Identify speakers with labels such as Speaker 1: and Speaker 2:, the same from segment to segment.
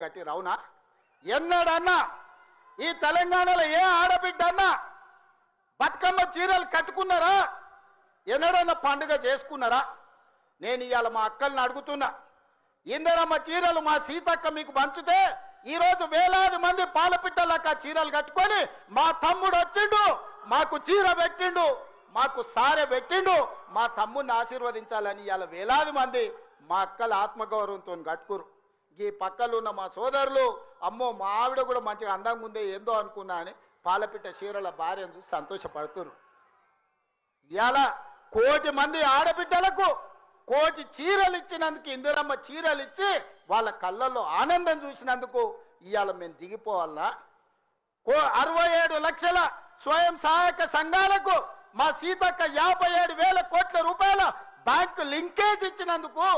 Speaker 1: గట్టి రౌనా ఎన్నడన్నా ఈ తెలంగాణలో ఏ ఆడబిడ్డన్నా బతుకమ్మ చీరలు కట్టుకున్నారా? ఎన్నడన్నా పండుగ చేసుకున్నారా? నేను ఇవాళ మా అక్కల్ని అడుగుతున్నా, ఇందరమ్మ చీరలు మా సీతక్క మీకు పంచుతే ఈరోజు వేలాది మంది పాలపిట్టలక్క చీరలు కట్టుకొని మా తమ్ముడు వచ్చిండు, మాకు చీర పెట్టిండు, మాకు సారె పెట్టిండు, మా తమ్ముడిని ఆశీర్వదించాలని ఇవాళ వేలాది మంది మా అక్కల ఆత్మగౌరవంతో కట్టుకురు. ఈ పక్కలు ఉన్న మా సోదరులు అమ్మో మా ఆవిడ కూడా మంచిగా అందంగా ఉందే ఏందో అనుకున్నా అని పాలపిట్ట చీరల భార్యను చూసి సంతోషపడుతురు. ఇవాళ 1 కోటి మంది ఆడబిడ్డలకు 1 కోటి చీరలు ఇచ్చినందుకు, ఇందిరమ్మ చీరలు ఇచ్చి వాళ్ళ కళ్ళల్లో ఆనందం చూసినందుకు ఇవాళ మేము దిగిపోవాలనా? 67 లక్షల స్వయం సహాయక సంఘాలకు మా సీతక్క 57,000 కోట్ల రూపాయల బ్యాంకు లింకేజ్ ఇచ్చినందుకు,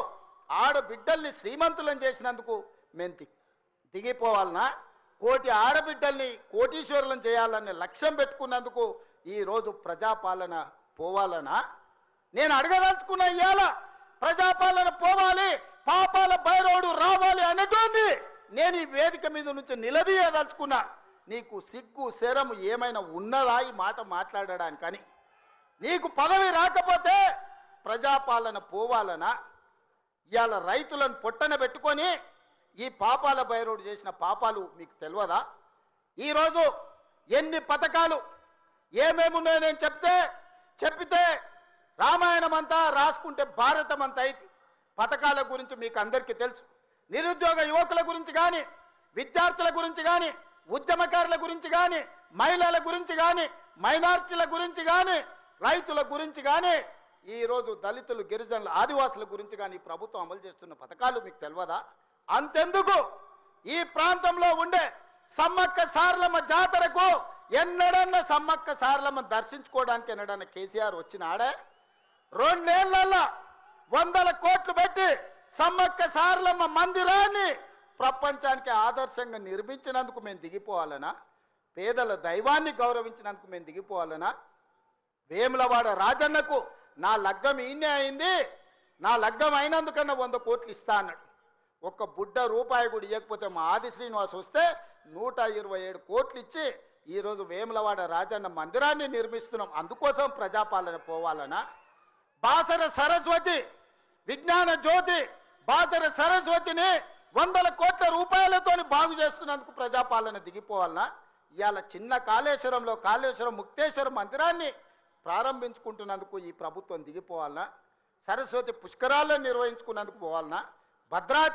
Speaker 1: ఆడబిడ్డల్ని శ్రీమంతులను చేసినందుకు మేము దిగిపోవాలనా? 1 కోటి ఆడబిడ్డల్ని కోటీశ్వరులను చేయాలనే లక్ష్యం పెట్టుకున్నందుకు ఈరోజు ప్రజాపాలన పోవాలనా? నేను అడగదలుచుకున్న ఇవాళ ప్రజాపాలన పోవాలి, పాపాల భైరవుడు రావాలి అనేటువంటి నేను ఈ వేదిక మీద నుంచి నిలదీయదలుచుకున్నా. నీకు సిగ్గు శరము ఏమైనా ఉన్నదా ఈ మాట మాట్లాడడానికని? నీకు పదవి రాకపోతే ప్రజాపాలన పోవాలనా? ఇవాళ రైతులను పొట్టన పెట్టుకొని ఈ పాపాల భైరవుడు చేసిన పాపాలు మీకు తెలియదా? ఈరోజు ఎన్ని పథకాలు ఏమేమున్నాయో నేను చెప్పితే రామాయణం అంతా రాసుకుంటే భారతం అంతా అయితే పథకాల గురించి మీకు అందరికీ తెలుసు. నిరుద్యోగ యువకుల గురించి కానీ, విద్యార్థుల గురించి కానీ, ఉద్యమకారుల గురించి కానీ, మహిళల గురించి కానీ, మైనార్టీల గురించి కానీ, రైతుల గురించి కానీ, ఈరోజు దళితులు, గిరిజనులు, ఆదివాసుల గురించి కానీ ప్రభుత్వం అమలు చేస్తున్న పథకాలు మీకు తెలియదా? అంతెందుకు ఈ ప్రాంతంలో ఉండే సమ్మక్క సారలమ్మ జాతరకు ఎన్నడన్నా సమ్మక్క సారలమ్మ దర్శించుకోవడానికి ఎన్నడన్నా కేసీఆర్ వచ్చినాడే? 2 నెలల్లో 100 కోట్లు పెట్టి సమ్మక్క సారలమ్మ మందిరాన్ని ప్రపంచానికి ఆదర్శంగా నిర్మించినందుకు మేము దిగిపోవాలనా? పేదల దైవాన్ని గౌరవించినందుకు మేము దిగిపోవాలనా? వేములవాడ రాజన్నకు నా లగ్గం ఈయనే అయింది, నా లగ్గం అయినందుకన్నా 100 కోట్లు ఇస్తా అన్నాడు. ఒక్క బుడ్డ రూపాయి కూడా ఇవ్వకపోతే మా ఆది శ్రీనివాస్ వస్తే 127 కోట్లు ఇచ్చి ఈరోజు వేములవాడ రాజన్న మందిరాన్ని నిర్మిస్తున్నాం. అందుకోసం ప్రజాపాలన పోవాలనా? బాసర సరస్వతి విజ్ఞాన జ్యోతి బాసర సరస్వతిని 100 కోట్ల రూపాయలతో బాగు చేస్తున్నందుకు ప్రజాపాలన దిగిపోవాలనా? ఇవాళ చిన్న కాళేశ్వరం ముక్తేశ్వర మందిరాన్ని ప్రారంభించుకుంటున్నందుకు ఈ ప్రభుత్వం దిగిపోవాలనా? సరస్వతి పుష్కరాలను నిర్వహించుకున్నందుకు పోవాలనా? భద్రాచలం